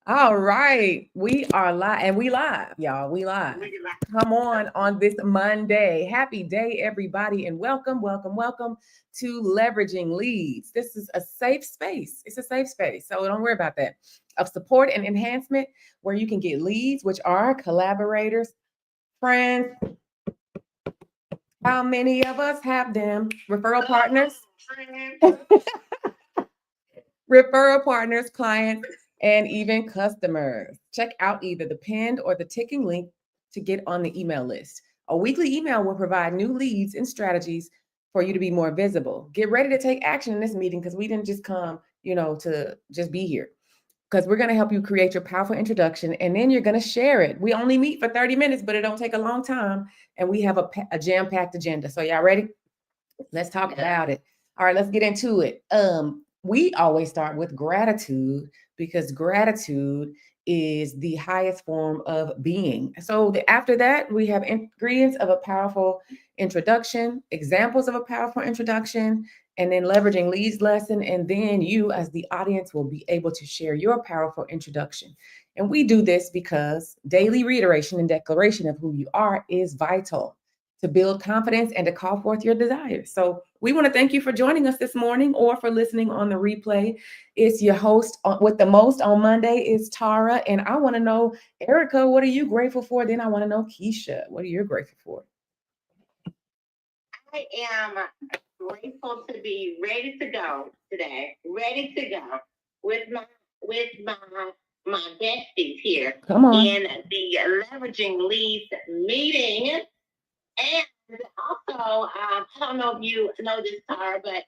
All right. We are live and we live, y'all. We live. Come on this Monday. Happy day, everybody, and welcome to Leveraging Leads. This is a safe space. It's a safe space. So don't worry about that. Of support and enhancement where you can get leads, which are collaborators, friends. How many of us have them? Referral partners. Referral partners, clients, and even customers. Check out either the pinned or the ticking link to get on the email list. A weekly email will provide new leads and strategies for you to be more visible. Get ready to take action in this meeting because we didn't just come, to just be here. Because we're going to help you create your powerful introduction and then you're going to share it. We only meet for 30 minutes, but it don't take a long time. And we have a jam-packed agenda. So y'all ready? Let's talk about it. All right, let's get into it. We always start with gratitude because gratitude is the highest form of being. So after that, we have ingredients of a powerful introduction, examples of a powerful introduction, and then leveraging leads lesson. And then you as the audience will be able to share your powerful introduction. And we do this because daily reiteration and declaration of who you are is vital to build confidence and to call forth your desires. So we want to thank you for joining us this morning or for listening on the replay. It's your host with the most on Monday is Tara. And I want to know, Erica, what are you grateful for? Then I want to know, Keisha, what are you grateful for? I am grateful to be ready to go today. Ready to go with my besties here. Come on. In the Leveraging Leads meeting. And also, I don't know if you know this, Tara, but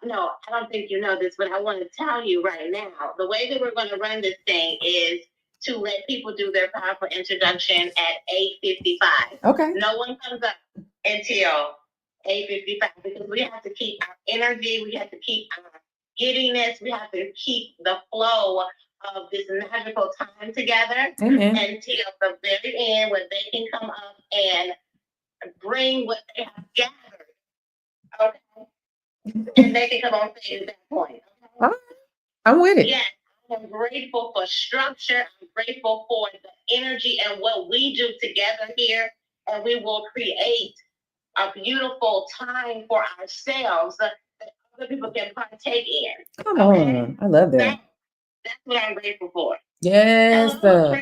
no, I don't think you know this, but I want to tell you right now, the way that we're going to run this thing is to let people do their powerful introduction at 8:55. Okay. No one comes up until 8:55 because we have to keep our energy, we have to keep our giddiness, we have to keep the flow of this magical time together. Amen. Until the very end when they can come up and bring what they have gathered, okay? And they can come on stage at that point. Okay? I'm with it. Yes, I'm grateful for structure. I'm grateful for the energy and what we do together here. And we will create a beautiful time for ourselves that other people can partake in. Come on. I love that. That's what I'm grateful for. Yes. Hello,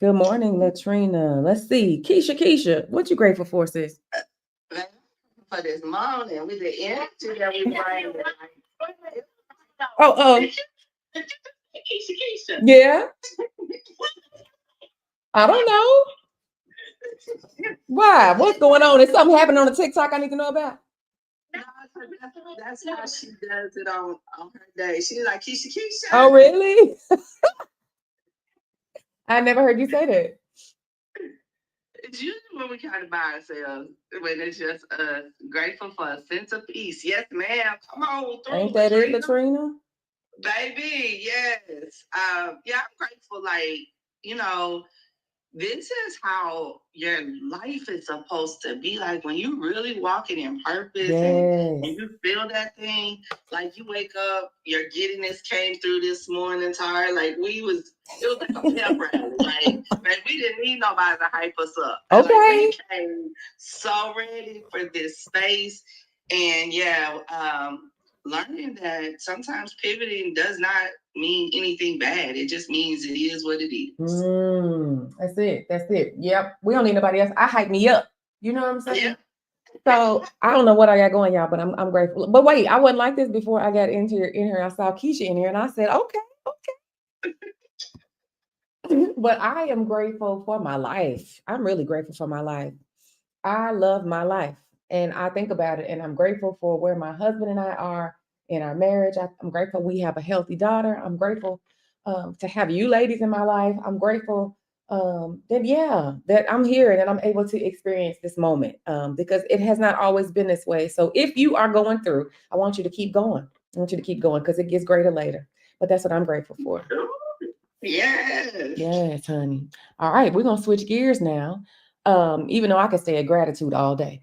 good morning, Latrina. Let's see. Keisha, what you grateful for, sis? For this morning with the energy that we bring. Oh. Keisha. Yeah. I don't know. Why? What's going on? Is something happening on the TikTok I need to know about? No, that's how she does it on her day. She's like, Keisha. Oh, really? I never heard you say that. It's usually when we kind of by ourselves, when it's just grateful for a sense of peace. Yes, ma'am. Come on. Ain't that it, Latrina? Baby, yes. Yeah, I'm grateful. This is how your life is supposed to be like when you really walking in purpose. Yes. and you feel that thing, like you wake up, your giddiness came through this morning, Tara. Like it was like a pep rally. Like we didn't need nobody to hype us up. Okay. Like, we came so ready for this space. And learning that sometimes pivoting does not mean anything bad. It just means it is what it is. That's it. Yep. We don't need nobody else. I hype me up. You know what I'm saying? Yeah. So I don't know what I got going, y'all, but I'm grateful. But wait, I wasn't like this before I got in here. I saw Keisha in here and I said, okay. But I am grateful for my life. I'm really grateful for my life. I love my life. And I think about it, and I'm grateful for where my husband and I are in our marriage. I'm grateful we have a healthy daughter. I'm grateful to have you ladies in my life. I'm grateful that I'm here and that I'm able to experience this moment because it has not always been this way. So if you are going through, I want you to keep going. I want you to keep going because it gets greater later. But that's what I'm grateful for. Yes, honey. All right, we're gonna switch gears now. Even though I could stay at gratitude all day.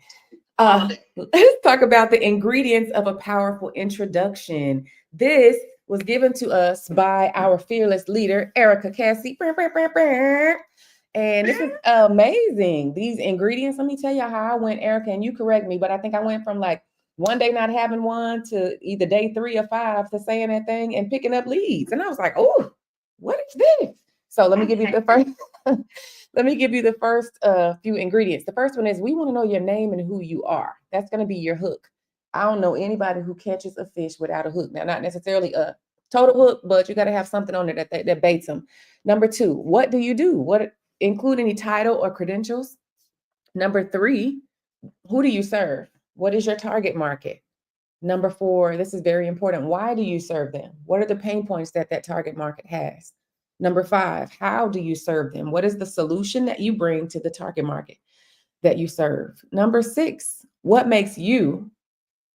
Let's talk about the ingredients of a powerful introduction. This was given to us by our fearless leader, Erica Cassie. And this is amazing. These ingredients, let me tell you how I went, Erica, and you correct me, but I think I went from like one day not having one to either day 3 or 5 to saying that thing and picking up leads. And I was like, oh, what is this? So let me give you the first. Let me give you the first few ingredients. The first one is we want to know your name and who you are. That's going to be your hook. I don't know anybody who catches a fish without a hook. Now, not necessarily a total hook, but you got to have something on it that baits them. Number 2, what do you do? What include any title or credentials? Number 3, who do you serve? What is your target market? Number 4, this is very important. Why do you serve them? What are the pain points that that target market has? Number 5, how do you serve them? What is the solution that you bring to the target market that you serve? Number 6, what makes you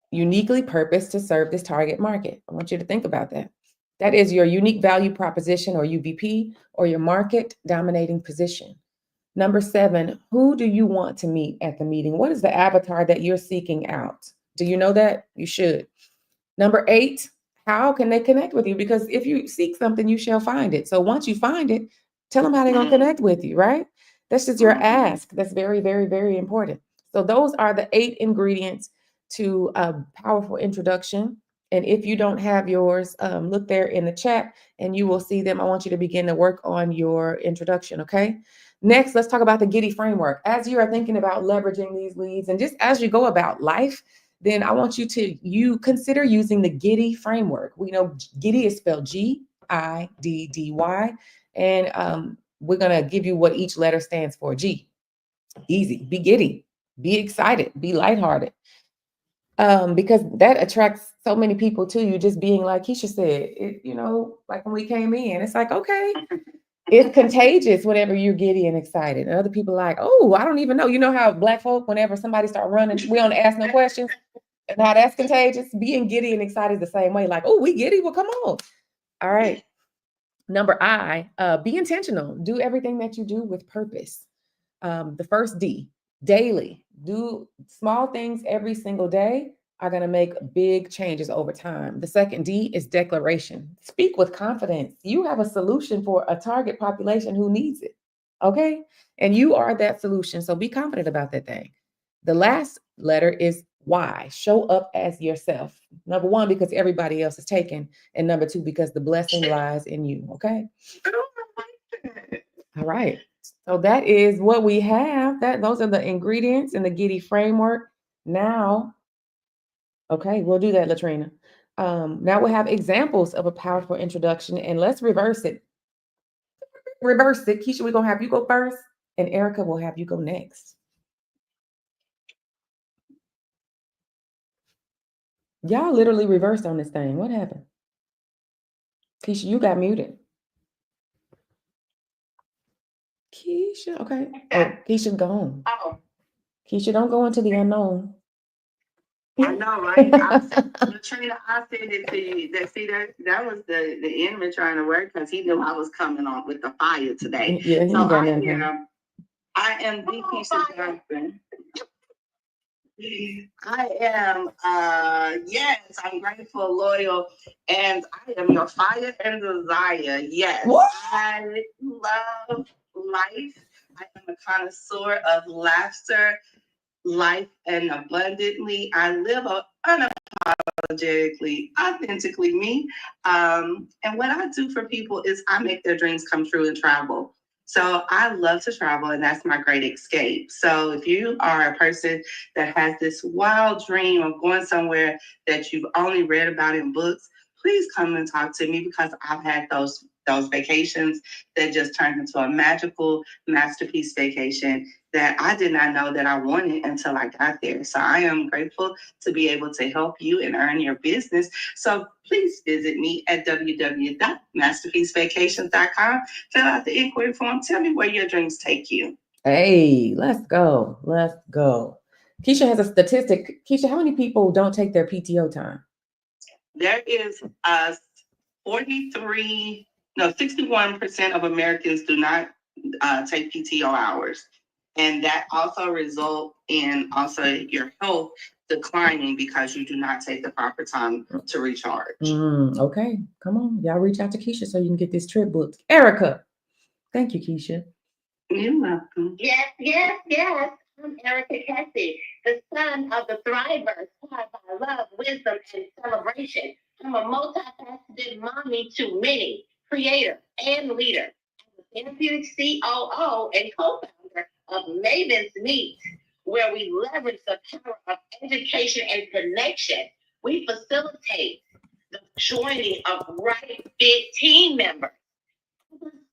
uniquely purposed to serve this target market? I want you to think about that. That is your unique value proposition or UVP or your market dominating position. Number 7, who do you want to meet at the meeting? What is the avatar that you're seeking out? Do you know that? You should. Number 8, how can they connect with you? Because if you seek something, you shall find it. So once you find it, tell them how they're going to connect with you, right? That's just your ask. That's very, very, very important. So those are the 8 ingredients to a powerful introduction. And if you don't have yours, look there in the chat and you will see them. I want you to begin to work on your introduction, okay? Next, let's talk about the Giddy framework. As you are thinking about leveraging these leads and just as you go about life, then I want you consider using the Giddy framework. We know Giddy is spelled Giddy, and we're gonna give you what each letter stands for. G, easy. Be giddy, be excited, be lighthearted, because that attracts so many people to you. Just being like Keisha said, like when we came in, it's like okay. It's contagious whenever you're giddy and excited. And other people are like, oh, I don't even know. You know how Black folk, whenever somebody start running, we don't ask no questions. And how that's contagious. Being giddy and excited the same way. Like, oh, we giddy? Well, come on. All right. Number I, be intentional. Do everything that you do with purpose. The first D, daily. Do small things every single day are going to make big changes over time. The second D is declaration. Speak with confidence. You have a solution for a target population who needs it. Okay. And you are that solution. So be confident about that thing. The last letter is Y. Show up as yourself. Number 1, because everybody else is taken. And number 2, because the blessing lies in you. Okay. All right. So that is what we have. Those are the ingredients in the Giddy framework. Now, okay, we'll do that, Latrina. Now we'll have examples of a powerful introduction, and let's reverse it. Reverse it. Keisha, we're going to have you go first, and Erica will have you go next. Y'all literally reversed on this thing. What happened? Keisha, you got muted. Keisha, okay. Oh, Keisha, gone. Oh, Keisha, don't go into the unknown. I know, right? Latrina, I said it to you. That was the enemy trying to work because he knew I was coming on with the fire today. Yeah, so I am the Keisha Johnson. I am, yes, I'm grateful, loyal, and I am your fire and desire. Yes, what? I love life. I am a connoisseur of laughter, life, and abundantly. I live unapologetically, authentically me. And what I do for people is I make their dreams come true and travel. So I love to travel, and that's my great escape. So if you are a person that has this wild dream of going somewhere that you've only read about in books, please come and talk to me because I've had those vacations that just turned into a magical masterpiece vacation that I did not know that I wanted until I got there. So I am grateful to be able to help you and earn your business. So please visit me at www.masterpiecevacations.com. Fill out the inquiry form. Tell me where your dreams take you. Hey, let's go. Let's go. Keisha has a statistic. Keisha, how many people don't take their PTO time? There is 61% of Americans do not take PTO hours. And that also results in also your health declining because you do not take the proper time to recharge. Okay, come on. Y'all reach out to Keisha so you can get this trip booked. Erica. Thank you, Keisha. You're welcome. Yes, yes, yes. I'm Erica Cassie, the son of the Thrivers, powered by love, wisdom, and celebration. I'm a multifaceted mommy to many, creator and leader. I'm a therapeutic COO and co-founder of Maven's Meet, where we leverage the power of education and connection. We facilitate the joining of right fit team members.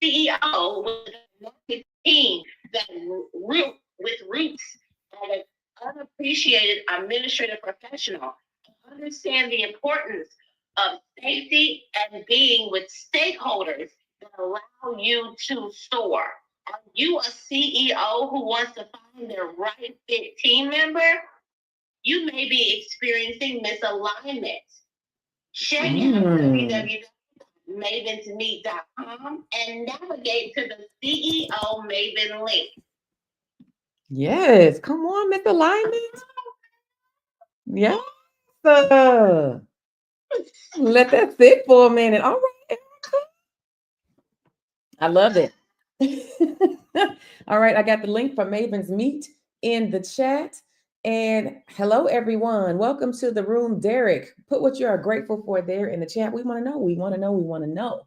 CEO with a market team that with roots and an unappreciated administrative professional understand the importance of safety and being with stakeholders that allow you to soar. Are you a CEO who wants to find their right fit team member? You may be experiencing misalignment. Check out www.mavensmeet.com and navigate to the CEO Maven link. Yes, come on, misalignment. Yes. Let that sit for a minute. All right. I love it. All right, I got the link for Maven's Meet in the chat. And hello, everyone. Welcome to the room, Derek. Put what you are grateful for there in the chat. We want to know. We want to know. We want to know.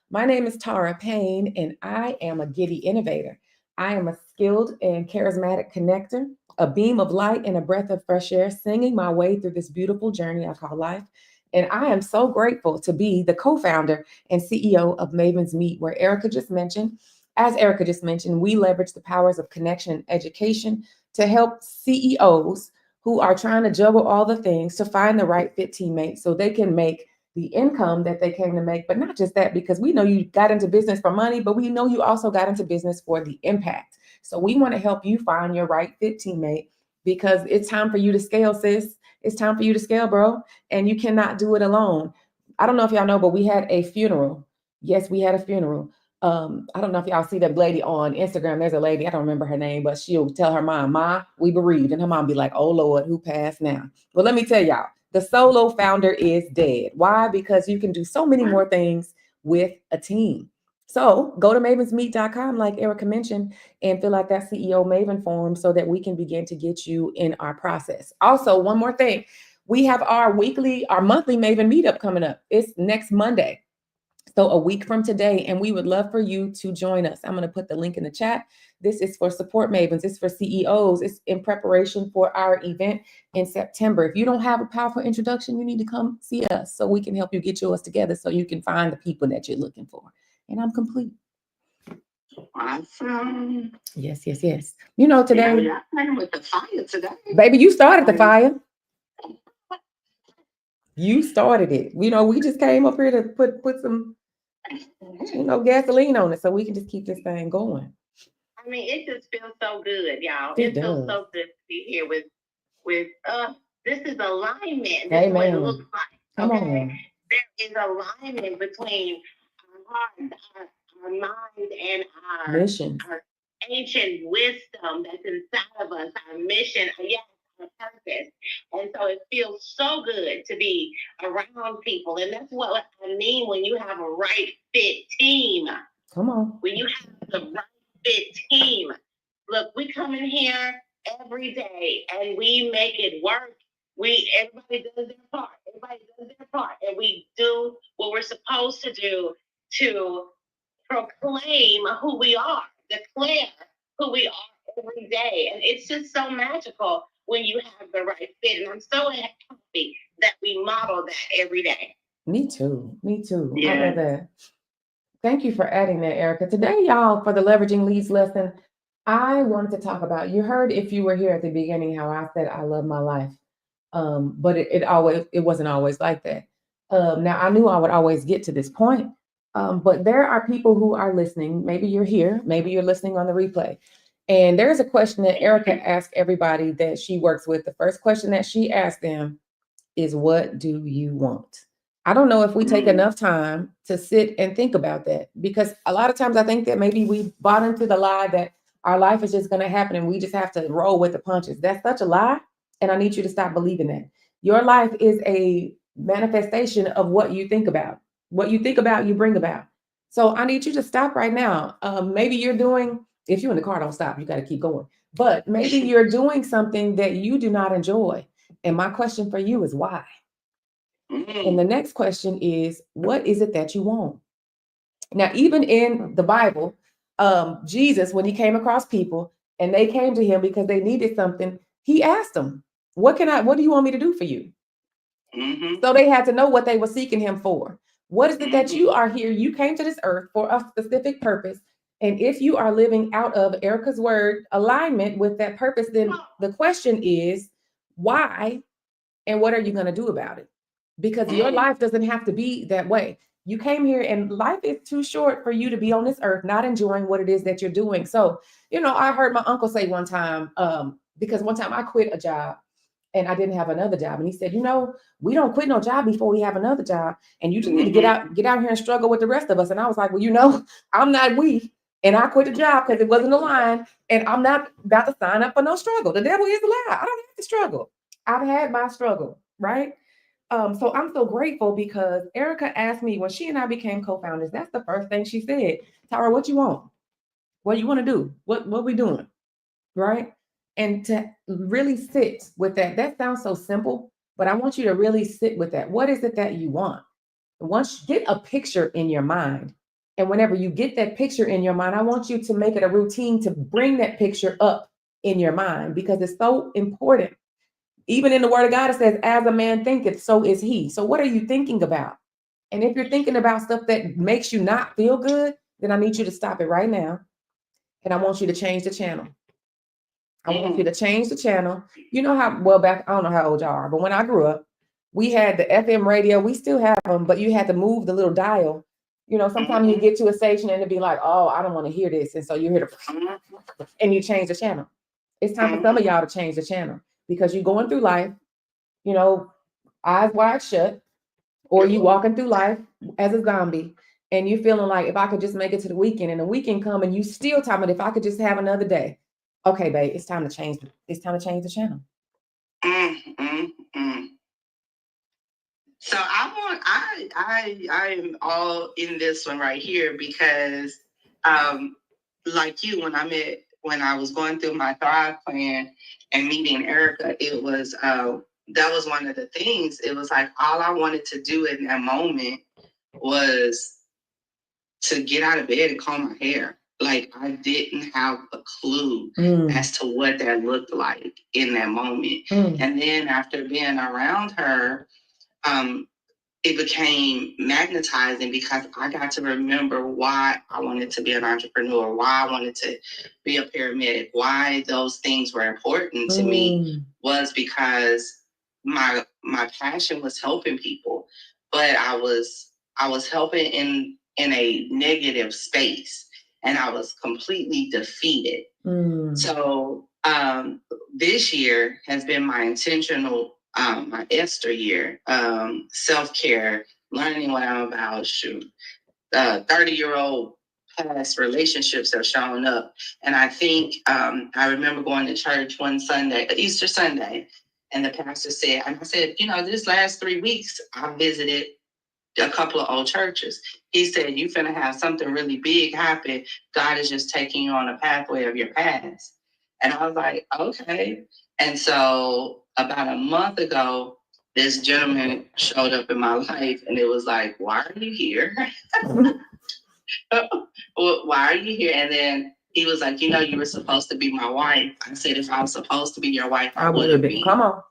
My name is Tara Payne, and I am a giddy innovator. I am a skilled and charismatic connector, a beam of light and a breath of fresh air, singing my way through this beautiful journey I call life. And I am so grateful to be the co-founder and CEO of Maven's Meet, where Erica just mentioned. As Erica just mentioned, we leverage the powers of connection and education to help CEOs who are trying to juggle all the things to find the right fit teammate so they can make the income that they came to make. But not just that, because we know you got into business for money, but we know you also got into business for the impact. So we want to help you find your right fit teammate because it's time for you to scale, sis. It's time for you to scale, bro. And you cannot do it alone. I don't know if y'all know, but we had a funeral. Yes, we had a funeral. I don't know if y'all see that lady on Instagram. There's a lady, I don't remember her name, but she'll tell her mom, Ma, we bereaved. And her mom be like, oh Lord, who passed now? Well, let me tell y'all, the solo founder is dead. Why? Because you can do so many more things with a team. So go to mavensmeet.com, like Erica mentioned, and fill out that CEO Maven form so that we can begin to get you in our process. Also, one more thing. We have our monthly Maven meetup coming up. It's next Monday. So a week from today, and we would love for you to join us. I'm going to put the link in the chat. This is for support mavens. It's for CEOs. It's in preparation for our event in September. If you don't have a powerful introduction, you need to come see us so we can help you get yours together so you can find the people that you're looking for. And I'm complete. Awesome. Yes, yes, yes. You know, today. Yeah, I'm with the fire today. Baby, you started the fire. You started it. You know, we just came up here to put some gasoline on it so we can just keep this thing going. I mean, it just feels so good, y'all. It feels so good to be here with this is alignment. This is what it looks like. Okay. There is alignment between our heart, our mind, and our mission, our ancient wisdom that's inside of us, our mission, our purpose. And so it feels so good to be around people. And that's what I mean when you have a right fit team. Come on. When you have the right fit team. Look, we come in here every day and we make it work. Everybody does their part. And we do what we're supposed to do to proclaim who we are, declare who we are every day. And it's just so magical when you have the right fit. And I'm so happy that we model that every day. Me too. Yeah. I love that. Thank you for adding that, Erica. Today, y'all, for the Leveraging Leads lesson, I wanted to talk about, you heard if you were here at the beginning how I said I love my life. But it wasn't always like that. Now I knew I would always get to this point. But there are people who are listening. Maybe you're here, maybe you're listening on the replay. And there's a question that Erica asked everybody that she works with. The first question that she asked them is, what do you want? I don't know if we take enough time to sit and think about that, because a lot of times I think that maybe we bought into the lie that our life is just going to happen and we just have to roll with the punches. That's such a lie. And I need you to stop believing that. Your life is a manifestation of what you think about. What you think about, you bring about. So I need you to stop right now. Maybe you're doing, if you're in the car, don't stop. You got to keep going. But maybe you're doing something that you do not enjoy. And my question for you is why? And the next question is, what is it that you want? Now, even in the Bible, Jesus, when he came across people and they came to him because they needed something, he asked them, what do you want me to do for you? So they had to know what they were seeking him for. What is it that you are here? You came to this earth for a specific purpose. And if you are living out of Erica's word alignment with that purpose, then the question is, why and what are you going to do about it? Because your life doesn't have to be that way. You came here and life is too short for you to be on this earth not enjoying what it is that you're doing. So, I heard my uncle say one time, because one time I quit a job and I didn't have another job. And he said, we don't quit no job before we have another job. And you just need to get out here and struggle with the rest of us. And I was like, well, I'm not weak. And I quit the job because it wasn't aligned. And I'm not about to sign up for no struggle. The devil is a lie. I don't have to struggle. I've had my struggle, right? So I'm so grateful because Erica asked me when she and I became co-founders, that's the first thing she said. Tara, what you want? What you want to do? What we doing? Right? And to really sit with that sounds so simple, but I want you to really sit with that. What is it that you want? Once you get a picture in your mind, and whenever you get that picture in your mind, I want you to make it a routine to bring that picture up in your mind because it's so important. Even in the word of God, it says, as a man thinketh, so is he. So what are you thinking about? And if you're thinking about stuff that makes you not feel good, then I need you to stop it right now. And I want you to change the channel. I want you to change the channel. You know how, well, back, I don't know how old y'all are, but when I grew up, we had the FM radio. We still have them, but you had to move the little dial. Sometimes you get to a station and it'd be like, oh, I don't want to hear this. And so you hear and you change the channel. It's time for some of y'all to change the channel because you're going through life, eyes wide shut, or you walking through life as a zombie and you're feeling like if I could just make it to the weekend and the weekend come and you still talking about if I could just have another day. Okay, babe, it's time to change. It's time to change the channel. So I am all in this one right here because, like you, when I was going through my Thrive plan and meeting Erica, it was that was one of the things. It was like all I wanted to do in that moment was to get out of bed and comb my hair. Like I didn't have a clue as to what that looked like in that moment. And then after being around her, it became magnetizing because I got to remember why I wanted to be an entrepreneur, why I wanted to be a paramedic, why those things were important to me was because my passion was helping people, but I was helping in a negative space and I was completely defeated. So this year has been my intentional my Esther year, self-care, learning what I'm about. 30-year-old past relationships have shown up. And I think I remember going to church one Sunday, Easter Sunday, and the pastor said, and I said, this last 3 weeks, I visited a couple of old churches. He said, you finna have something really big happen. God is just taking you on a pathway of your past. And I was like, okay. And so about a month ago, this gentleman showed up in my life and it was like, why are you here? Why are you here? And then he was like, you were supposed to be my wife. I said, if I was supposed to be your wife, I would have been. Come on.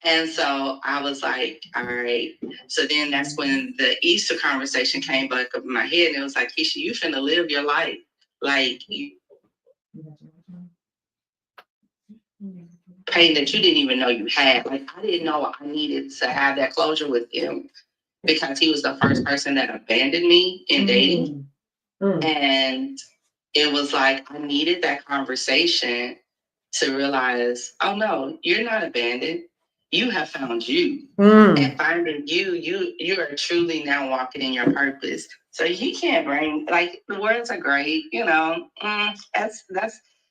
And so I was like, all right. So then that's when the Easter conversation came back up in my head. And it was like, Keisha, you finna live your life. Like pain that you didn't even know you had. Like I didn't know I needed to have that closure with him because he was the first person that abandoned me in dating. And it was like I needed that conversation to realize, oh no, you're not abandoned. You have found you. And finding you are truly now walking in your purpose. So you can't bring, like, the words are great, that's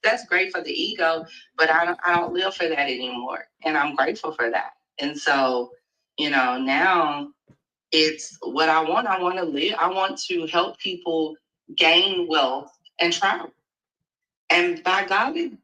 that's great for the ego, but I don't live for that anymore. And I'm grateful for that. And so, now it's what I want. I want to live. I want to help people gain wealth and travel. And by golly,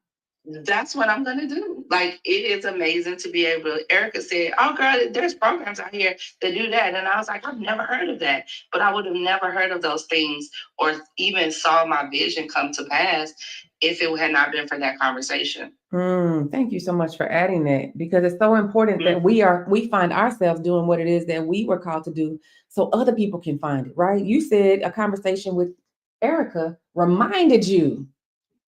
that's what I'm going to do. Like, it is amazing to be able to. Erica said, oh, girl, there's programs out here that do that. And I was like, I've never heard of that. But I would have never heard of those things or even saw my vision come to pass if it had not been for that conversation. Thank you so much for adding that, because it's so important that we find ourselves doing what it is that we were called to do so other people can find it, right? You said a conversation with Erica reminded you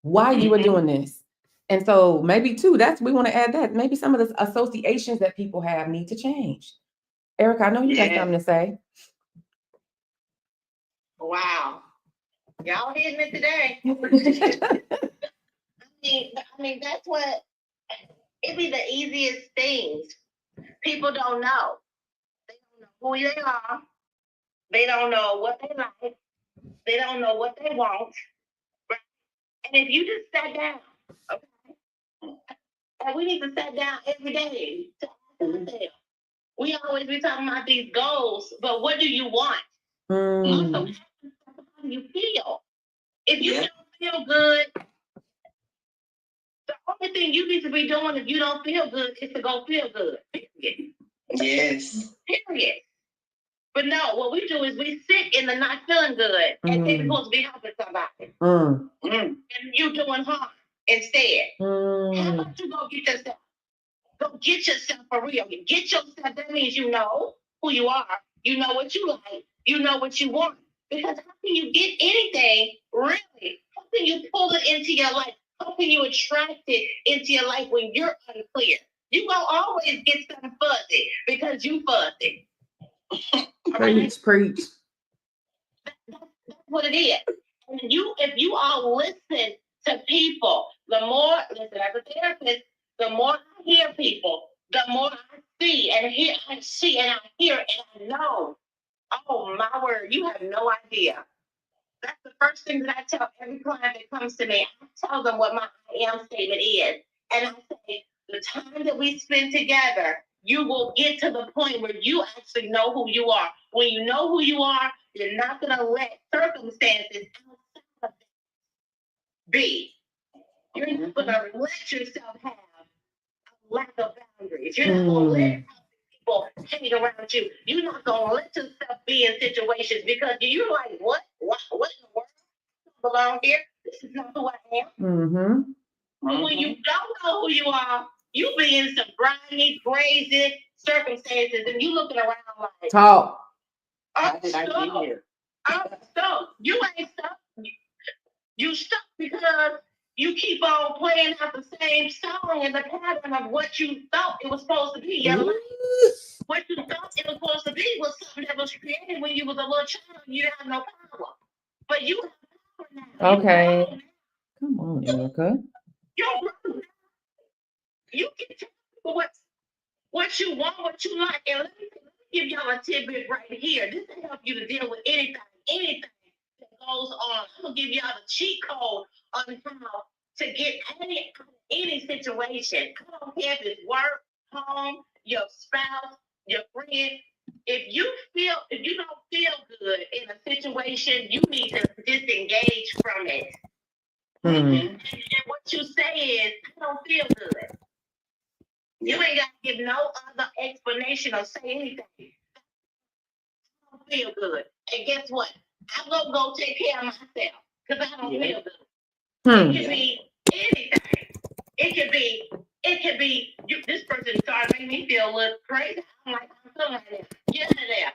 why you were doing this. And so maybe too, we want to add that. Maybe some of the associations that people have need to change. Erica, I know you got something to say. Wow. Y'all hitting it today. I mean, that's what it be the easiest things. People don't know. They don't know who they are. They don't know what they like. They don't know what they want. Right? And if you just sat down, okay, and we need to sit down every day to ask ourselves. We always be talking about these goals, but what do you want? Also, how do you feel? If you don't feel good, the only thing you need to be doing if you don't feel good is to go feel good. Period. Yes. Period. But no, what we do is we sit in the not feeling good and think we're supposed to be helping somebody. And you doing harm instead. How about you go get yourself? Go get yourself for real. Get yourself. That means you know who you are. You know what you like. You know what you want. Because how can you get anything, really? How can you pull it into your life? How can you attract it into your life when you're unclear? You gonna always get something fuzzy because you fuzzy. Preach. That's what it is. And if you all listen to people, as a therapist, the more I hear people, the more I see and hear, I see and I hear and I know. Oh my word, you have no idea. That's the first thing that I tell every client that comes to me. I tell them what my I am statement is. And I say, the time that we spend together, you will get to the point where you actually know who you are. When you know who you are, you're not going to let circumstances outside of it be. You're not going to let yourself have a lack of boundaries. You're not going to let people hang around you. You're not going to let yourself be in situations because you're like, what in the world? I belong here. This is not who I am. But when you don't know who you are, you be in some grimy, crazy circumstances, and you looking around like, talk. I'm stuck. I'm stuck. You ain't stuck. You stuck because you keep on playing out the same song in the pattern of what you thought it was supposed to be. Your life. What you thought it was supposed to be was something that was created when you was a little child and you didn't have no power. But you have power now. Okay. Come on, Erica. You can tell what you want, what you like. And let me give y'all a tidbit right here. This will help you to deal with anything that goes on. I'm gonna give y'all the cheat code on how to get any situation. I don't care if it's work, home, your spouse, your friend. If you don't feel good in a situation, you need to disengage from it. And what you say is, I don't feel good. You ain't got to give no other explanation or say anything. I don't feel good. And guess what? I'm going to go take care of myself because I don't feel good. It could be anything. It could be this person started making me feel a little crazy. I'm like, I'm feeling like that. Get out of there.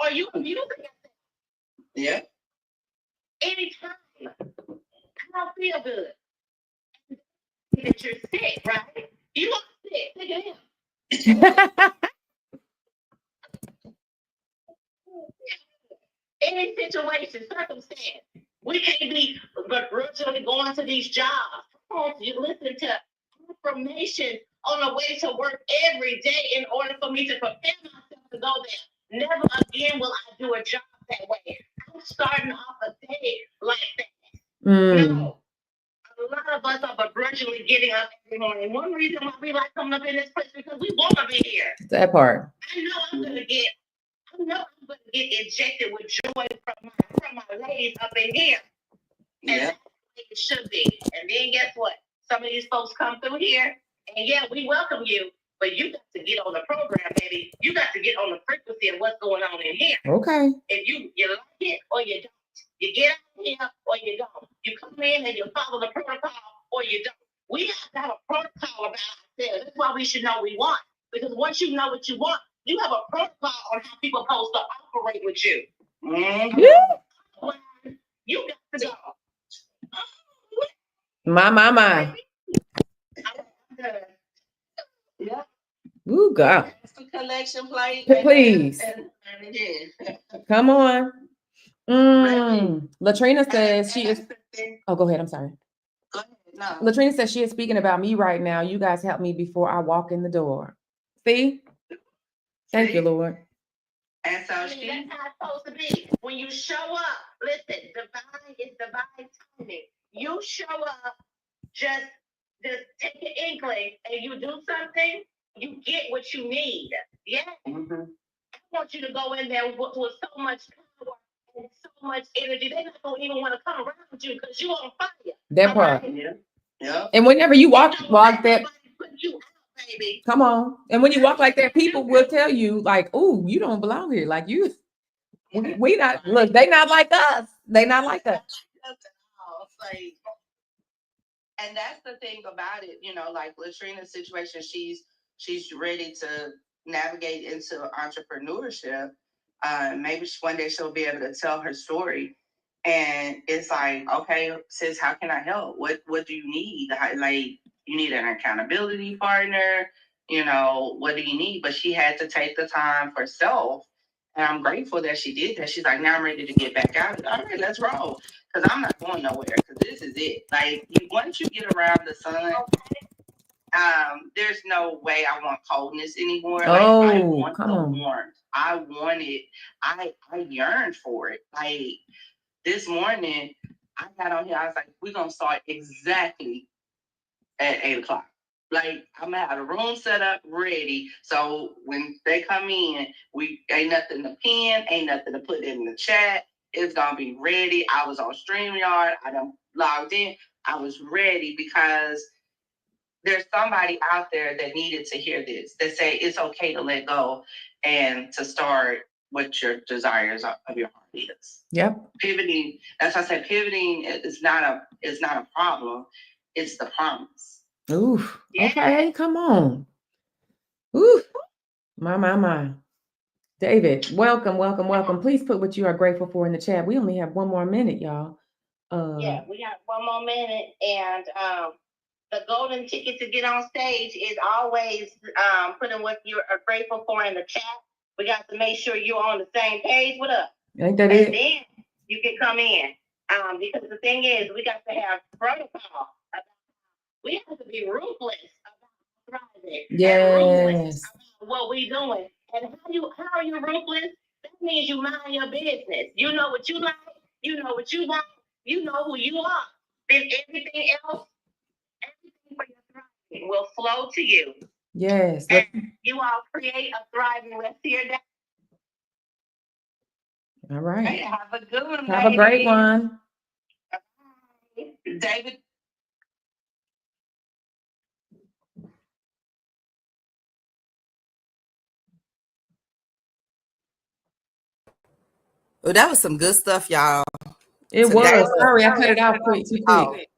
Or you abusing yourself. Yeah. Anytime. I don't feel good. That you're sick, right? You are sick. Look at him. Any situation, circumstance, we can't be begrudgingly going to these jobs. You listen to information on the way to work every day in order for me to prepare myself to go there. Never again will I do a job that way. I'm starting off a day like that. No. A lot of us begrudgingly getting up every morning. One reason why we like coming up in this place because we want to be here. That part. I know I'm gonna get injected with joy from my ladies up in here. And Yeah. that's the way it should be. And then guess what? Some of these folks come through here, and yeah, we welcome you, but you got to get on the program, baby. You got to get on the frequency of what's going on in here. Okay. If you like it or you don't. You get out here or you don't. You come in and you follow the protocol or you don't. We have to have a protocol about ourselves. That's why we should know what we want. Because once you know what you want, you have a protocol on how people are supposed to operate with you. Mm-hmm. Yeah. You got to go. My. Yeah. Ooh, God. That's the collection plate. Please. And again. Come on. Latrina says she is. Oh, go ahead. I'm sorry. Go ahead. No. Latrina says she is speaking about me right now. You guys help me before I walk in the door. See? Thank you, Lord. And so that's how it's supposed to be. When you show up, listen, divine is divine timing. You show up, just take an inkling and you do something, you get what you need. Yeah. Mm-hmm. I want you to go in there with so much power and so much energy. They're not going to even want to come around you because you're on fire. That part. Yeah. Yeah. And whenever you walk that, put you out, baby. come on. And when you walk like that, people will tell you, like, "Ooh, you don't belong here." Like you, we not. Look, they not like us. They not like us. Like, and that's the thing about it, you know, like Latrina's situation, she's ready to navigate into entrepreneurship. Maybe one day she'll be able to tell her story. And it's like, okay, sis, how can I help? What do you need? Like, you need an accountability partner, you know, what do you need? But she had to take the time for self. And I'm grateful that she did that. She's like, now I'm ready to get back out. All right, let's roll. Because I'm not going nowhere. Because this is it. Like, once you get around the sun, there's no way I want coldness anymore. Like, I want the warmth. I want it. I yearned for it. Like, this morning, I got on here. I was like, we're going to start exactly at 8 o'clock. Like, I'm gonna have the room set up ready. So when they come in, we ain't nothing to pin, ain't nothing to put in the chat. It's gonna be ready. I was on StreamYard. I done logged in. I was ready because there's somebody out there that needed to hear this, that say it's okay to let go and to start what your desires of your heart is. Yep. Pivoting. That's why I said pivoting is not a problem. It's the promise. Ooh, okay, come on. Ooh, my. David, welcome. Please put what you are grateful for in the chat. We only have one more minute, y'all. Yeah, we got one more minute, and the golden ticket to get on stage is always putting what you are grateful for in the chat. We got to make sure you're on the same page with us. Ain't that and it? Then you can come in. Because the thing is, we got to have protocol. We have to be ruthless about thriving. Yes. And ruthless about what we doing. And how are you ruthless? That means you mind your business. You know what you like. You know what you want. You know who you are. Then everything else, everything for your thriving will flow to you. Yes. And you all create a thriving rest of your day. All right. Hey, have a good one. Have a great one. David. Well, that was some good stuff, y'all. It was. Sorry, I cut it out too quick.